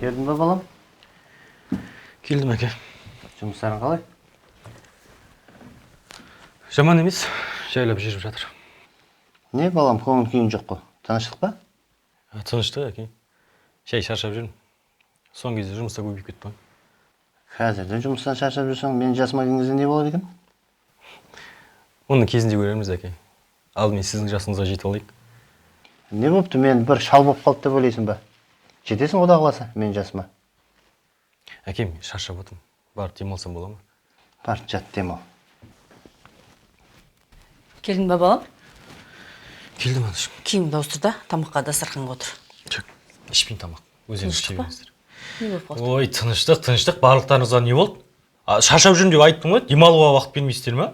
Келдің бе балам? Келдім, әке. Жұмыстарың қалай? Жаман емес, жайлап жүріп жатыр. Не балам, көңіл күйің жоқ қой. Тыныштық па? Тыныштық, әке. Шай шаршап жүрмін. Соңғы кезде жұмыста көбейіп кетті ғой. Қазірде жұмыстан шаршап жүрсең, мен жасыма келген кезде не болады екен? Оны кезінде көреміз, әке. Алдымен сіздің жасыңызға жете алайық. Не бопты, мен бір шал болып қалды деп ойлайсың ба? Жетесің Құда қаласа, мен жасыма. Әкем, шаршап отырмын. Барып демалсам бола ма? Бар, жат демал. Келдің бе балам? Келдім, анашым. Киіміңді ауыстыр да, тамаққа дастарханға отыр. Жоқ, ішпеймін тамақ. Өзіңіз іше беріңіздер. Не болып қалды? Ой, тыныштық. Барлықтарыңызға не болды? Шаршап жүрмін деп айттым ғой, демалуға уақыт бермейсіздер ме?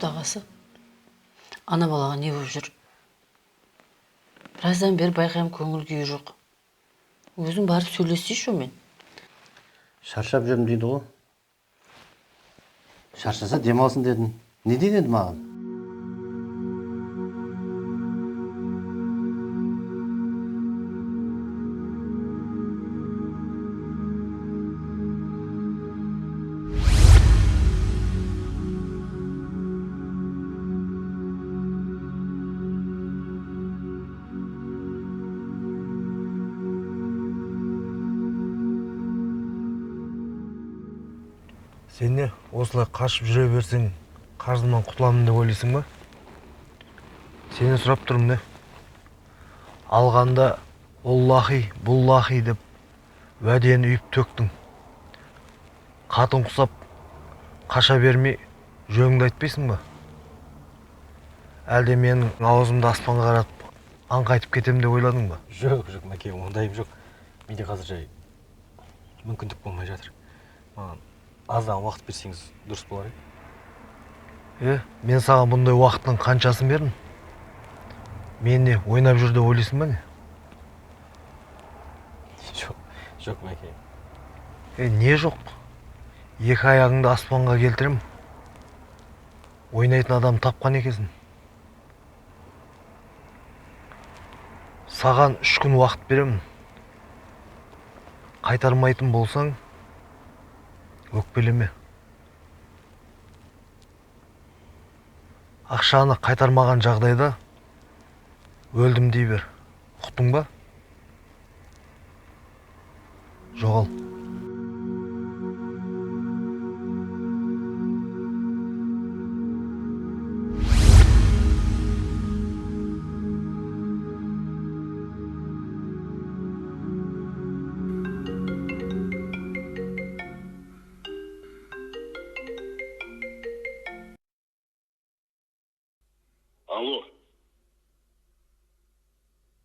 Отағасы, ана балаға не болып жүр? Біраздан бері байқаймын, көңіл күйі жоқ. Өзің барып сөйлесейші мен. Шаршап жүрмін дейді ғой. Шаршаса демалсын дедің. Не деген еді маған? Сен не, осылай қашып жүре берсең, қарызымнан құтыламын деп ойлайсың ба? Сені сұрап тұрмын, не? Алғанда оллахи, бұллахи деп уәдені үйіп төктің. Қатын құсап, қаша бермей, жөніңді айтпайсың ба? Әлде менің аузымды аспанға қаратып, аңқайтып кетем деп ойладың ба? Жоқ, мәке, ондайым жоқ. Менде қазір жай мүмкіндік болмай жатыр. Маған аздан уақыт берсеңіз дұрыс болар еді. Мен саған бұндай уақыттың қаншасын бердім? Мен не, ойнап жүр деп ойлайсың ба не? Жоқ, мәке. Не жоқ? Екі аяғыңды аспанға келтірем. Ойнайтын адам тапқан екенсің. Саған 3 күн уақыт беремін. Қайтармайтын болсаң, өкпелеме. Ақшаны қайтармаған жағдайда өлдім дей бер. Ұқтың ба? Жоғал. Алло.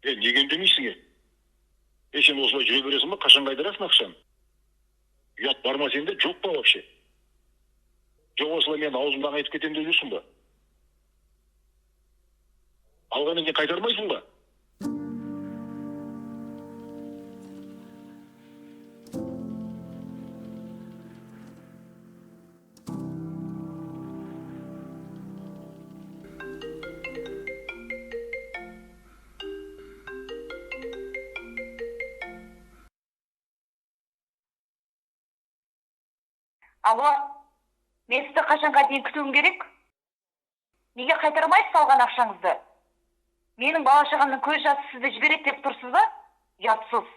Неге үндемейсің? Сен осылай жүре бересің ба? Қашан қайтарасың ақшаны? Ұят бар ма сенде? Жоқ па вообще? Жоқ, осылай мен аузымдан айтып кетем деп жүрсің ба? Алғаннан кейін қайтармайсың ба? Алло, мен сізді қашанға дейін күтуім керек? Неге қайтармайсыз алған ақшаңызды? Менің бала-шағамның көз жасы сізді жібереді деп тұрсыз ба? Ұятсыз.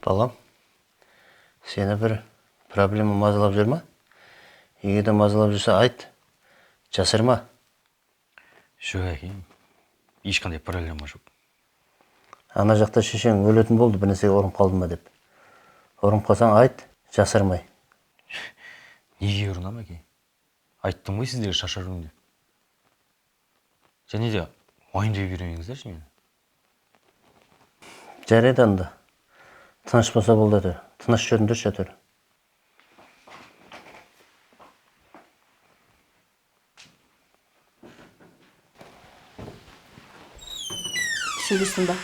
Балам, сені бір проблема мазалап жүр ма? Егер де мазалап жүрсе айт. Жасырма. Жоқ әке, ешқандай проблема жоқ. Ана жақта шешең өлетін болды, бір нәрсеге ұрынып қалды ма деп. Ұрынып қалсаң айт, жасырмай. Неге ұрынам әке? Айттым ғой сіздерге шашарым деп. Және де уайымдай бермеңіздерші мені. Жарайды анда. Тыныш болса болды әйтеуір. Тыныш жүріңдерші әйтеуір. Сөйлестің ба?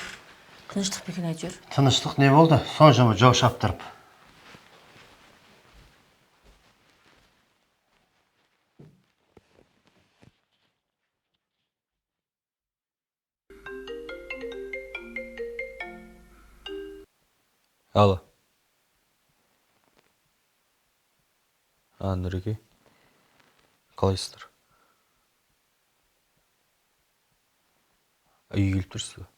Тыныштық бекен әйтеуір. Тыныштық не болды? Соншама жау шаптырып. Алло. Нұреке, қалайсыздар? Үйге келіп тұрсыз ба?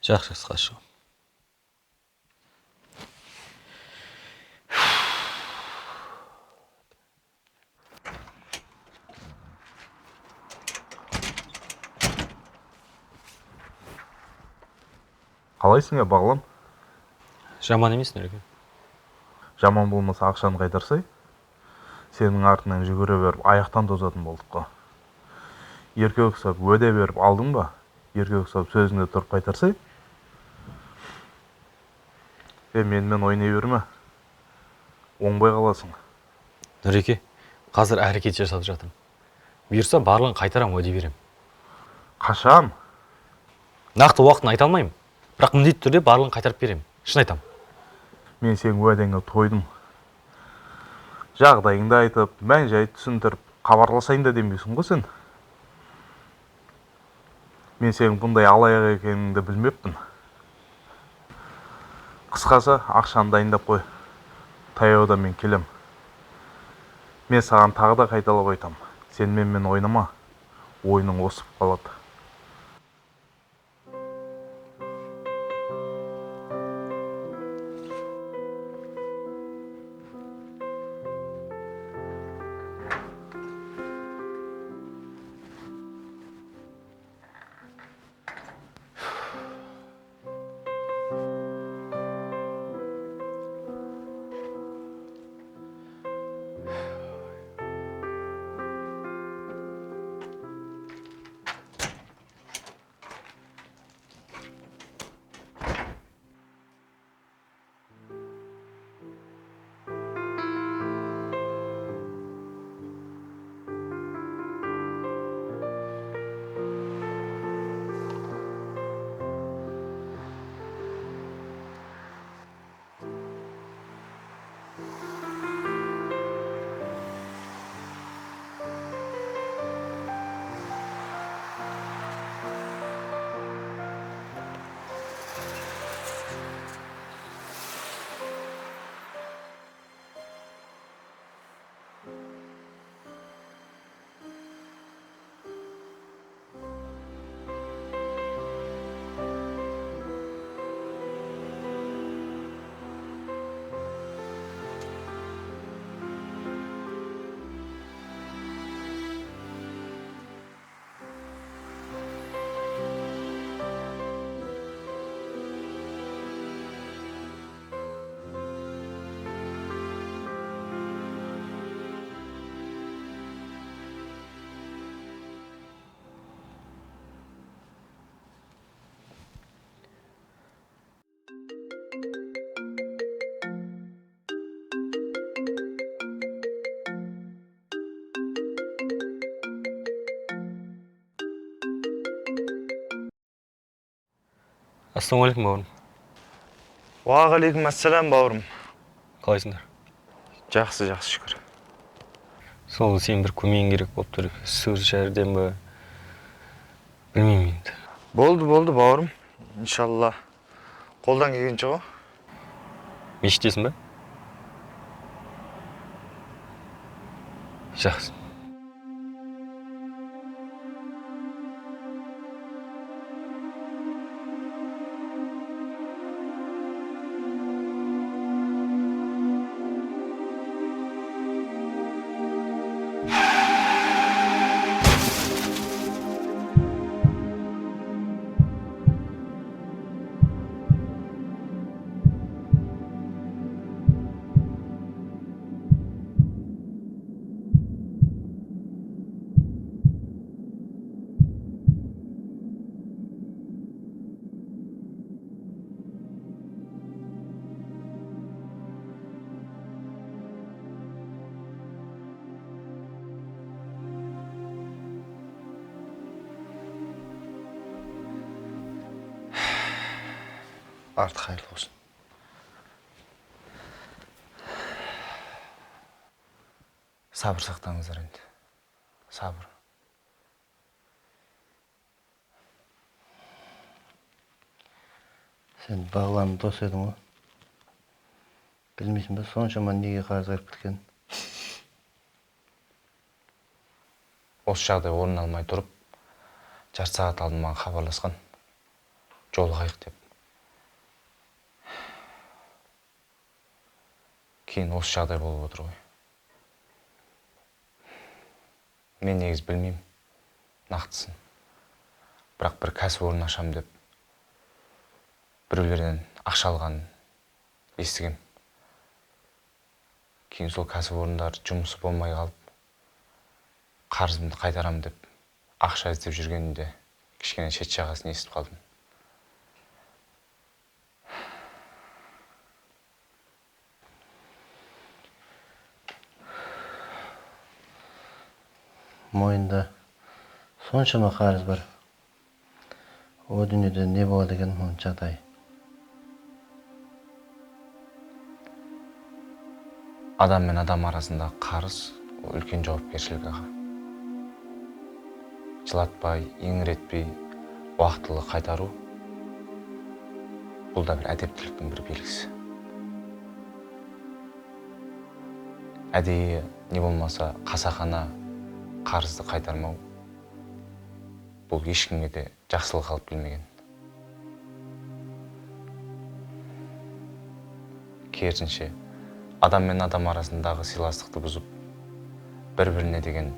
Жақсы, қашығым. Қалайсың бағлан? Жаман емес, Нұреке. Жаман болмаса ақшаны қайтарсай, сенің артынан жүгіре беріп аяқтан тозатын болдық қой. Еркек ұқсап уәде беріп алдың ба? Еркек ұқсап сөзіңде тұрып қайтарсай? Менімен ойнай берме. Оңбай қаласың. Нұреке, қазір әрекет жасап жатырмын. Бұйырса барлығын қайтарам, уәде берем. Қашан? Нақты уақытын айта алмаймын. Бірақ міндетті түрде барлығын қайтарып берем. Шын айтам. Мен сенің уәдеңе тойдым. Жағдайыңды айтып, мән-жайды түсіндіріп, хабарласайын да демейсің ғой сен. Мен сенің бұндай алаяқ екеніңді білмеппін. Қысқасы, ақшаны дайындап қой. Таяуда мен келем. Мен саған тағы да қайталап айтам. Сен менімен ойнама. Ойының осып қалады. Ассалаумағалейкум, бауырым. Уағалейкум ассалам, бауырым. Қалайсыңдар? Жақсы, шүкір. Сол сен бір көмегің керек болып тұр. Сөз жәрдем бе? Білмеймін енді. Болды, бауырым. Иншалла. Қолдан келгенше ғой. Мешіттесің бе? Жақсы. арты қайырлы болсын. Сабыр сақтаңыздар енді. Сабыр. Сен Бағланның досы едің ғой. Білмейсің ба, соншама неге қарыз кіріп кеткен? Осы жағдай орын алмай тұрып, жарты сағат алдын маған хабарласқан. Жолығайық деп. Кейін осы жағдай болып отыр ғой. Мен негіз білмеймін, нақтысын. Бірақ бір кәсіпорын ашам деп, біреулерден ақша алғанын естігем. Кейін сол кәсіпорындар жұмысы болмай қалып, қарызымды қайтарам деп, ақша іздеп жүргенінде кішкене шет жағасын естіп қалдым. Мойында соншама қарыз бар. О дүниеде не болады екен оның жағдай? Адам мен адам арасында қарыз үлкен жауапкершілік аға. Жылатпай, еңіретпей, уақытылы қайтару бұл да бір әдептіліктің бір белгісі. Әдейі не болмаса қасақана қарызды қайтармау бұл ешкімге де жақсылық алып келмеген. Керісінше, адам мен адам арасындағы сыйластықты бұзып, бір-біріне деген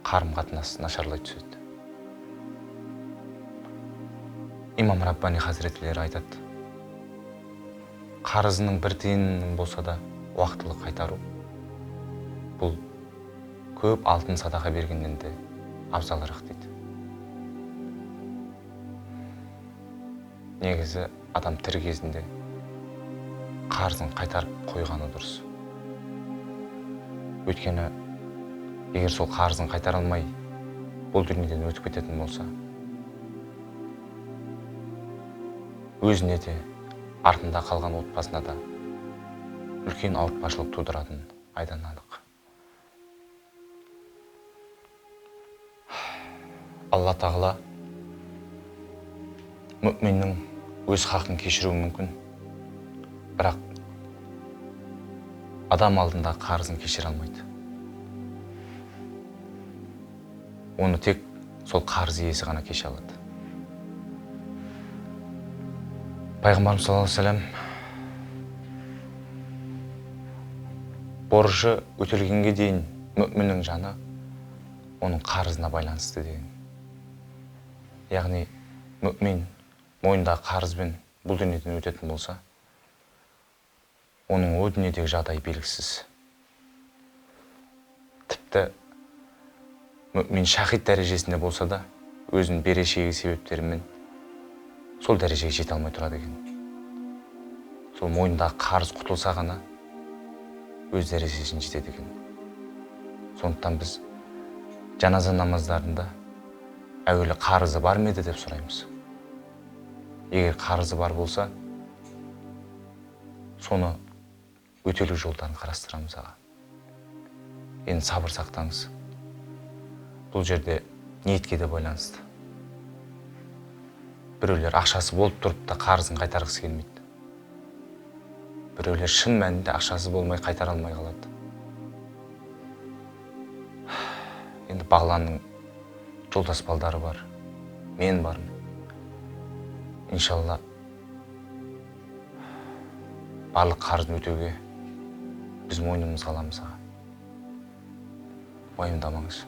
қарым-қатынас нашарлай түседі. Имам Раббани Хазіретлері айтады, қарызының бір тиынның болса да уақытылы қайтару бұл көп алтын садақа бергеннен де абзалырақ дейді. Негізі адам тірі кезінде қарызын қайтарып қойғаны дұрыс. Өйткені егер сол қарызын қайтара алмай бұл дүниеден өтіп кететін болса, өзіне де артында қалған отбасына да үлкен ауыртпашылық тудыратын айдан анық. Алла Тағала мүминнің өз хақын кешіруі мүмкін, бірақ адам алдында қарызын кешіре алмайды. Оны тек сол қарыз иесі ғана кеше алады. Пайғамбарымыз саллаллаху алейхи ва саллям борышы өтелгенге дейін мүминнің жаны оның қарызына байланысты деген. Яғни мүмин мойнындағы қарызбен бұл дүниеден өтетін болса, оның о дүниедегі жағдайы белгісіз. Тіпті мүмин шахид дәрежесінде болса да, өзінің берешегі себептерімен сол дәрежеге жете алмай тұрады екен. Сол мойнындағы қарыз құтылса ғана өз дәрежесіне жетеді екен. Сондықтан біз жаназа намаздарында әуелі қарызы бар ма еді деп сұраймыз. Егер қарызы бар болса, соны өтелу жолдарын қарастырамыз аға. Енді сабыр сақтаңыз. Бұл жерде ниетке де байланысты. Біреулер ақшасы болып тұрып та қарызын қайтарғысы келмейді. Біреулер шын мәнінде ақшасы болмай қайтара алмай қалады. Енді Бағланның жолдас балдары бар, мен бармын. Иншалла барлық қарызын өтеуге біз мойнымызға аламыз аға. Уайымдамаңыз.